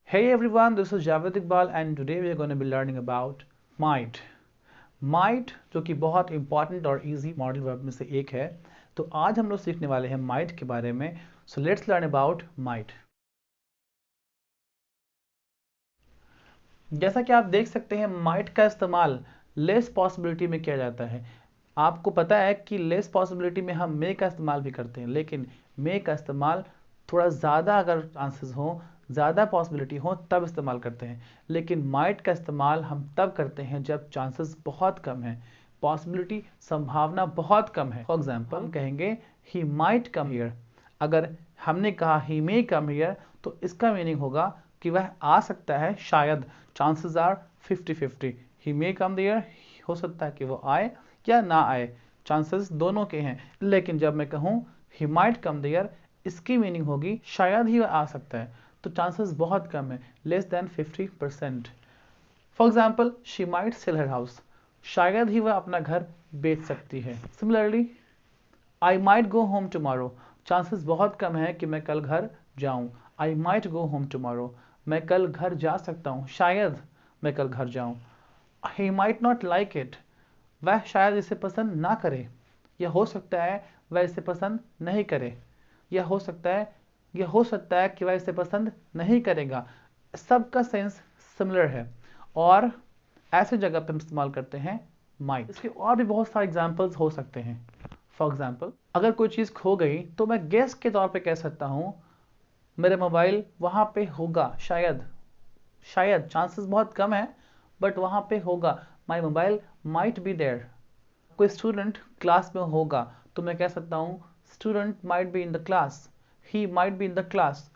Hey everyone, this is Javed Iqbal and today we are going to be learning about might. Might जो कि बहुत important और easy modal verb में से एक है, तो आज हम लोग सीखने वाले हैं might के बारे में. So let's learn about might. जैसा कि आप देख सकते हैं might का इस्तेमाल लेस पॉसिबिलिटी में किया जाता है. आपको पता है कि लेस पॉसिबिलिटी में हम मे का इस्तेमाल भी करते हैं, लेकिन मे का इस्तेमाल थोड़ा ज़्यादा अगर चांसेस हो, ज़्यादा पॉसिबिलिटी हो तब इस्तेमाल करते हैं. लेकिन माइट का इस्तेमाल हम तब करते हैं जब चांसेस बहुत कम है, पॉसिबिलिटी संभावना बहुत कम है. फॉर एग्जांपल हम कहेंगे ही माइट कम हियर. अगर हमने कहा ही मे कम हियर तो इसका मीनिंग होगा कि वह आ सकता है, शायद. Chances are 50-50. He may come here, हो सकता है कि वो आए या ना आए, चांसेस दोनों के हैं. लेकिन जब मैं कहूँ ही माइट कम देयर, इसकी मीनिंग होगी शायद ही वह आ सकता है, तो चांसेस बहुत कम है, less than 50%. For example she might sell her house, शायद ही वह अपना घर बेच सकती है. Similarly I might go home tomorrow, chances बहुत कम है कि मैं कल घर जाऊं. I might go home tomorrow, मैं कल घर जा सकता हूं, शायद मैं कल घर जाऊं. He might not like it, वह शायद इसे पसंद ना करे, यह हो सकता है वह इसे पसंद नहीं करे, यह हो सकता है कि वह इसे पसंद नहीं करेगा. सबका सेंस सिमिलर है और ऐसे जगह पे हम इस्तेमाल करते हैं माइट. इसके और भी बहुत सारे एग्जांपल्स हो सकते हैं. फॉर एग्जांपल अगर कोई चीज़ खो गई तो मैं गेस के तौर पे कह सकता हूँ मेरे मोबाइल वहाँ पे होगा, शायद चांसेस बहुत कम है बट वहाँ पे होगा. My mobile might be there. कोई स्टूडेंट क्लास में होगा तो मैं कह सकता हूँ student might be in the class, he might be in the class,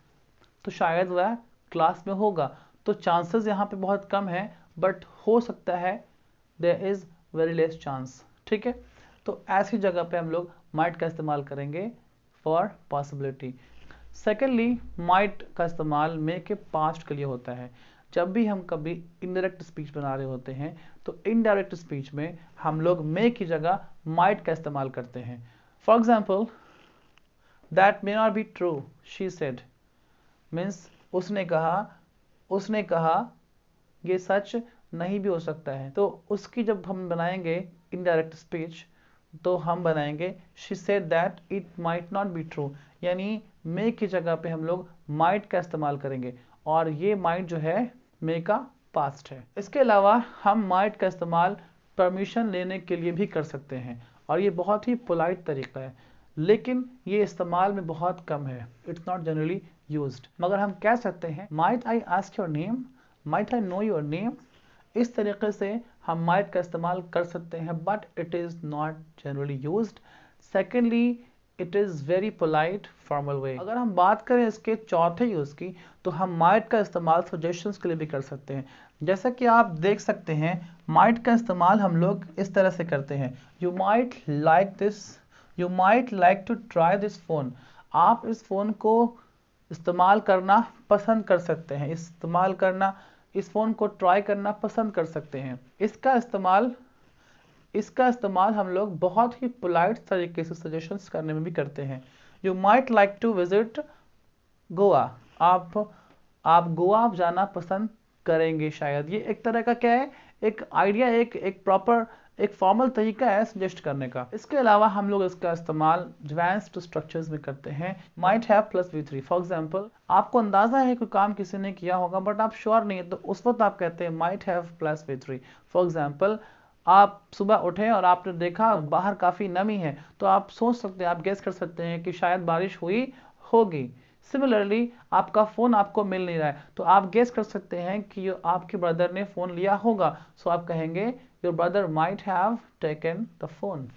तो शायद वह क्लास में होगा. तो चांसेस यहाँ पे बहुत कम है बट हो सकता है, there is very less chance. ठीक है, तो ऐसी जगह पे हम लोग माइट का इस्तेमाल करेंगे फॉर पॉसिबिलिटी. सेकेंडली माइट का इस्तेमाल मे के पास्ट के लिए होता है. जब भी हम कभी इनडायरेक्ट स्पीच बना रहे होते हैं तो इनडायरेक्ट स्पीच में हम लोग मे की जगह माइट का इस्तेमाल करते हैं. For example that may not be true she said, means उसने कहा ये सच नहीं भी हो सकता है. तो उसकी जब हम बनाएंगे इनडायरेक्ट स्पीच तो हम बनाएंगे she said that it might not be true, यानी मे की जगह पे हम लोग माइट का इस्तेमाल करेंगे और ये माइट जो है मे का पास्ट है. इसके अलावा हम माइट का इस्तेमाल परमिशन लेने के लिए भी कर सकते हैं और ये बहुत ही पोलाइट तरीका है, लेकिन ये इस्तेमाल में बहुत कम है. It's not generally used. मगर हम कह सकते हैं might I ask your name, might I know your name. इस तरीके से हम माइट का इस्तेमाल कर सकते हैं but it is not generally used. Secondly it is very polite formal way. अगर हम बात करें इसके चौथे यूज़ की तो हम माइट का इस्तेमाल सजेशंस के लिए भी कर सकते हैं. जैसा कि आप देख सकते हैं माइट का इस्तेमाल हम लोग इस तरह से करते हैं, you might like this, you might like to try this phone. आप इस फ़ोन को इस्तेमाल करना पसंद कर सकते हैं, इस फ़ोन को ट्राई करना पसंद कर सकते हैं. इसका इस्तेमाल हम लोग बहुत ही पोलाइट तरीके से सजेशंस करने में भी करते हैं. You might like to visit Goa, आप गोवा जाना पसंद करेंगे शायद. ये एक तरह का क्या है, एक आइडिया, एक प्रॉपर एक फॉर्मल तरीका है सजेस्ट करने का. इसके अलावा हम लोग इसका इस्तेमाल एडवांस्ड स्ट्रक्चर्स में करते हैं. Might have plus V3. For example आपको अंदाजा है कोई काम किसी ने किया होगा बट आप श्योर नहीं है, तो उस वक्त आप कहते हैं might have plus V3. For example आप सुबह उठे और आपने देखा बाहर काफ़ी नमी है, तो आप सोच सकते हैं, आप गेस कर सकते हैं कि शायद बारिश हुई होगी. सिमिलरली आपका फ़ोन आपको मिल नहीं रहा है तो आप गेस कर सकते हैं कि आपके ब्रदर ने फ़ोन लिया होगा, सो आप कहेंगे your brother might have taken the phone.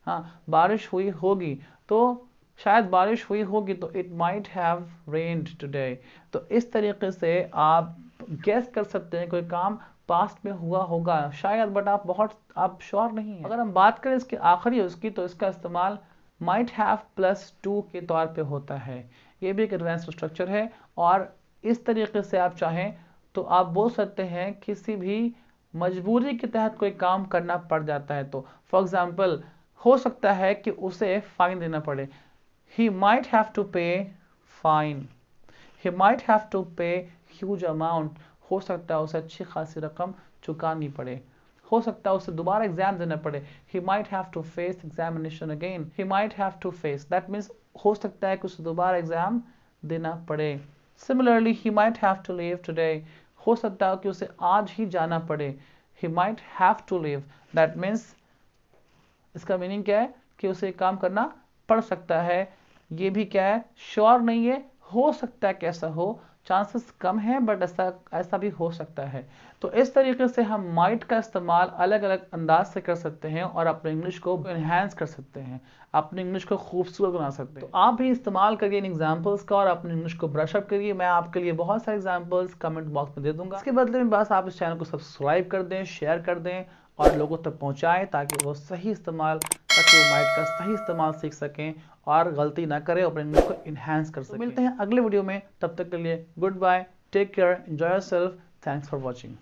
हाँ, बारिश हुई होगी तो शायद बारिश हुई होगी, तो it might have rained today. तो इस तरीके से आप गेस कर सकते हैं कोई काम पास्ट में हुआ होगा शायद, बट आप श्योर नहीं हैं. अगर हम बात करें इसके आखिरी उसकी तो इसका इस्तेमाल माइट हैव प्लस 2 के तौर पे होता है. ये भी एक एडवांस्ड स्ट्रक्चर है और इस तरीके से आप चाहें तो आप बोल सकते हैं किसी भी मजबूरी के तहत कोई काम करना पड़ जाता है. तो फॉर एग्जाम्पल हो सकता है कि उसे फाइन देना पड़े, he might have to pay fine, he might have to pay huge amount, हो सकता है उसे अच्छी खासी रकम चुकानी पड़े, हो सकता है उसे दोबारा एग्जाम देना पड़े। He might have to face examination again, he might have to face, that means हो सकता है कि उसे दोबारा एग्जाम देना पड़े। Similarly he might have to leave today, हो सकता है कि उसे आज ही जाना पड़े। He might have to leave, that means इसका मीनिंग क्या है कि उसे काम करना पड़ सकता है। ये भी क्या है, श्योर नहीं है, हो सकता है कैसा हो, चांसेस कम है बट ऐसा भी हो सकता है। तो इस तरीके से हम माइट का इस्तेमाल अलग अलग अंदाज से कर सकते हैं और अपने इंग्लिश को इन्हांस कर सकते हैं, अपनी इंग्लिश को खूबसूरत बना सकते हैं। तो आप भी इस्तेमाल करिए इन एग्जाम्पल्स का और अपनी इंग्लिश को ब्रश अप करिए। मैं आपके लिए बहुत सारे एग्जाम्पल्स कमेंट बॉक्स में दे दूंगा। इसके बदले में बस आप इस चैनल को सब्सक्राइब कर दें, शेयर कर दें और लोगों तक पहुंचाएं ताकि वो माइट का सही इस्तेमाल सीख सकें और गलती ना करें, अपने इंग्लिश को इन्हांस कर सकें। तो मिलते हैं अगले वीडियो में, तब तक के लिए goodbye, take care, enjoy yourself, thanks for watching.